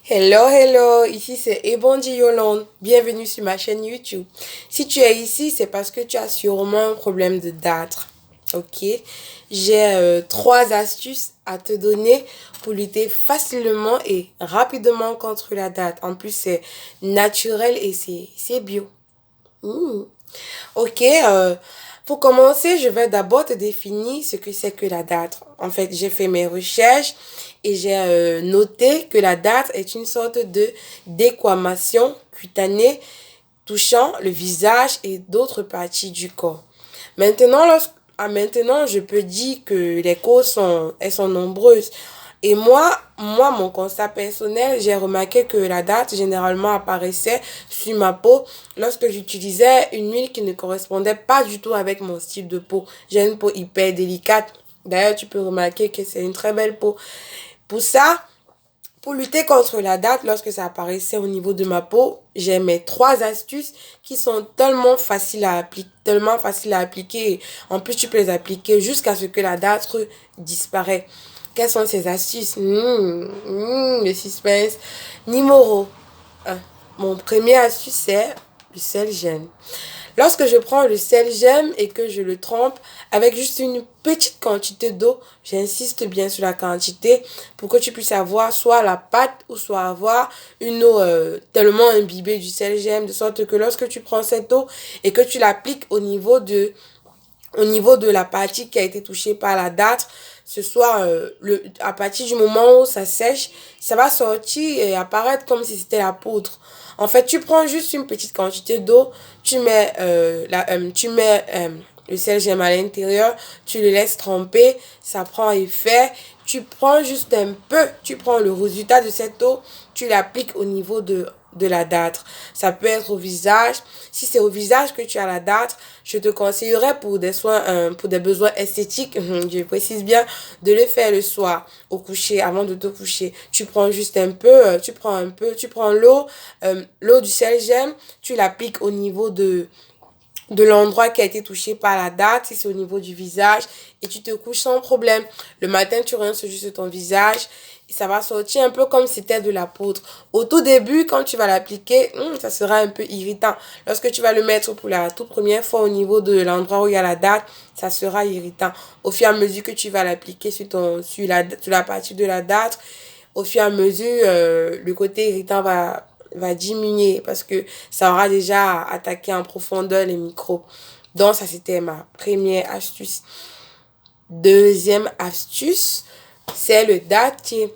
Hello, hello, ici c'est Ebondi Yolande. Bienvenue sur ma chaîne YouTube. Si tu es ici, c'est parce que tu as sûrement un problème de dartre. Ok? J'ai trois astuces à te donner pour lutter facilement et rapidement contre la dartre. En plus, c'est naturel et c'est bio. Mmh. Ok, pour commencer, je vais d'abord te définir ce que c'est que la dartre. En fait, j'ai fait mes recherches et j'ai noté que la dartre est une sorte de déquamation cutanée touchant le visage et d'autres parties du corps. Maintenant, maintenant, je peux dire que les causes elles sont nombreuses. Et mon constat personnel, j'ai remarqué que la date généralement apparaissait sur ma peau lorsque j'utilisais une huile qui ne correspondait pas du tout avec mon style de peau. J'ai une peau hyper délicate. D'ailleurs, tu peux remarquer que c'est une très belle peau. Pour ça, pour lutter contre la date, lorsque ça apparaissait au niveau de ma peau, j'ai mes trois astuces qui sont tellement faciles à appliquer. En plus, tu peux les appliquer jusqu'à ce que la date disparaisse. Quelles sont ces astuces? Le suspense. Numéro 1. Mon premier astuce, c'est le sel gemme. Lorsque je prends le sel gemme et que je le trempe avec juste une petite quantité d'eau, j'insiste bien sur la quantité pour que tu puisses avoir soit la pâte ou soit avoir une eau tellement imbibée du sel gemme de sorte que lorsque tu prends cette eau et que tu l'appliques au niveau de la partie qui a été touchée par la dartre, ce soit à partir du moment où ça sèche, ça va sortir et apparaître comme si c'était la poudre. En fait, tu prends juste une petite quantité d'eau, tu mets le sel gemme à l'intérieur, tu le laisses tremper, ça prend effet. Tu prends juste un peu, tu prends le résultat de cette eau, tu l'appliques au niveau de la dartre. Ça peut être au visage. Si c'est au visage que tu as la dartre, je te conseillerais pour des soins, pour des besoins esthétiques, je précise bien, de le faire le soir, au coucher, avant de te coucher. Tu prends juste un peu, tu prends l'eau du sel gemme, tu l'appliques au niveau de l'endroit qui a été touché par la date, si c'est au niveau du visage, et tu te couches sans problème. Le matin, tu rinces juste ton visage, et ça va sortir un peu comme si c'était de la poudre. Au tout début, quand tu vas l'appliquer, ça sera un peu irritant. Lorsque tu vas le mettre pour la toute première fois au niveau de l'endroit où il y a la date, ça sera irritant. Au fur et à mesure que tu vas l'appliquer sur la partie de la date, au fur et à mesure, le côté irritant va diminuer parce que ça aura déjà attaqué en profondeur les microbes. Donc, ça, c'était ma première astuce. Deuxième astuce, c'est le dattier.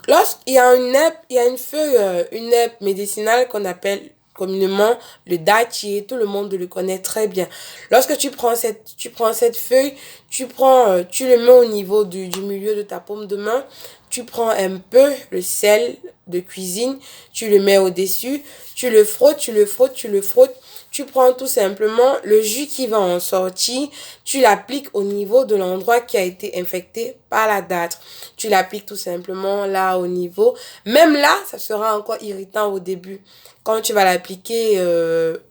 Lorsqu'il y a il y a une feuille, une herbe médicinale qu'on appelle communément le dattier, tout le monde le connaît très bien. Lorsque tu prends cette feuille, tu le mets au niveau du milieu de ta paume de main, tu prends un peu le sel de cuisine, tu le mets au-dessus, tu le frottes, tu le frottes, tu le frottes, tu prends tout simplement le jus qui va en sortir, tu l'appliques au niveau de l'endroit qui a été infecté par la dartre. Tu l'appliques tout simplement là au niveau. Même là, ça sera encore irritant au début. Quand tu vas l'appliquer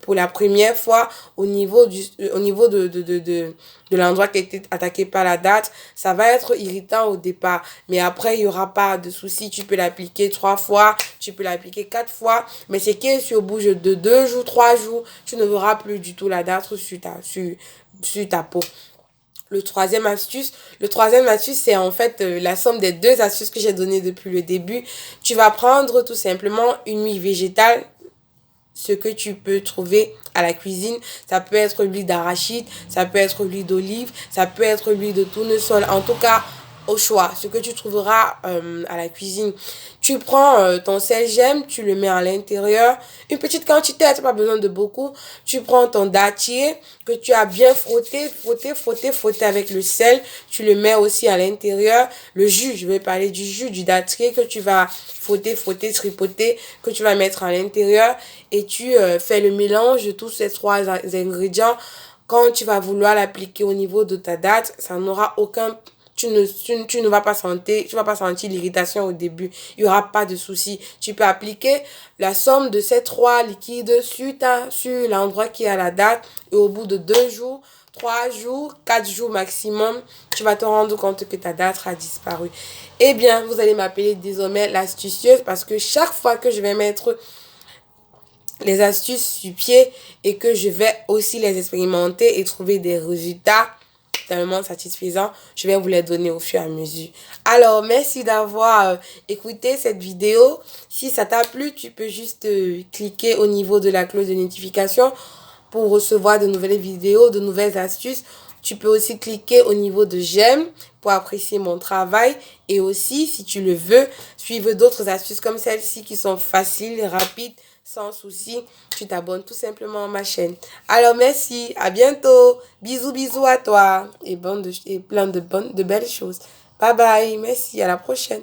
pour la première fois au niveau de l'endroit qui a été attaqué par la dartre, ça va être irritant au départ. Mais après, il n'y aura pas de souci. Tu peux l'appliquer 3 fois, tu peux l'appliquer 4 fois. Mais c'est que si au bout de 2 jours, 3 jours, tu ne verras plus du tout la dartre sur ta peau. Le troisième astuce, c'est en fait la somme des deux astuces que j'ai données depuis le début. Tu vas prendre tout simplement une huile végétale, ce que tu peux trouver à la cuisine. Ça peut être l'huile d'arachide, ça peut être l'huile d'olive, ça peut être l'huile de tournesol. En tout cas, au choix, ce que tu trouveras à la cuisine. Tu prends ton sel gemme, tu le mets à l'intérieur. Une petite quantité, tu n'as pas besoin de beaucoup. Tu prends ton dattier que tu as bien frotté avec le sel. Tu le mets aussi à l'intérieur. Le jus, je vais parler du jus du dattier que tu vas frotter, tripoter, que tu vas mettre à l'intérieur. Et tu fais le mélange de tous ces trois ingrédients. Quand tu vas vouloir l'appliquer au niveau de ta date, ça n'aura aucun tu ne vas pas sentir l'irritation au début. Il n'y aura pas de souci. Tu peux appliquer la somme de ces trois liquides sur l'endroit qui a la date et au bout de 2 jours, 3 jours, 4 jours maximum, tu vas te rendre compte que ta dartre a disparu. Eh bien, vous allez m'appeler désormais l'astucieuse parce que chaque fois que je vais mettre les astuces sur pied et que je vais aussi les expérimenter et trouver des résultats tellement satisfaisants, je vais vous les donner au fur et à mesure. Alors, merci d'avoir écouté cette vidéo. Si ça t'a plu, tu peux juste cliquer au niveau de la cloche de notification pour recevoir de nouvelles vidéos, de nouvelles astuces. Tu peux aussi cliquer au niveau de j'aime pour apprécier mon travail. Et aussi, si tu le veux, suivre d'autres astuces comme celle-ci qui sont faciles, rapides, sans souci. Tu t'abonnes tout simplement à ma chaîne. Alors, merci. À bientôt. Bisous, bisous à toi. Et plein de belles choses. Bye bye. Merci. À la prochaine.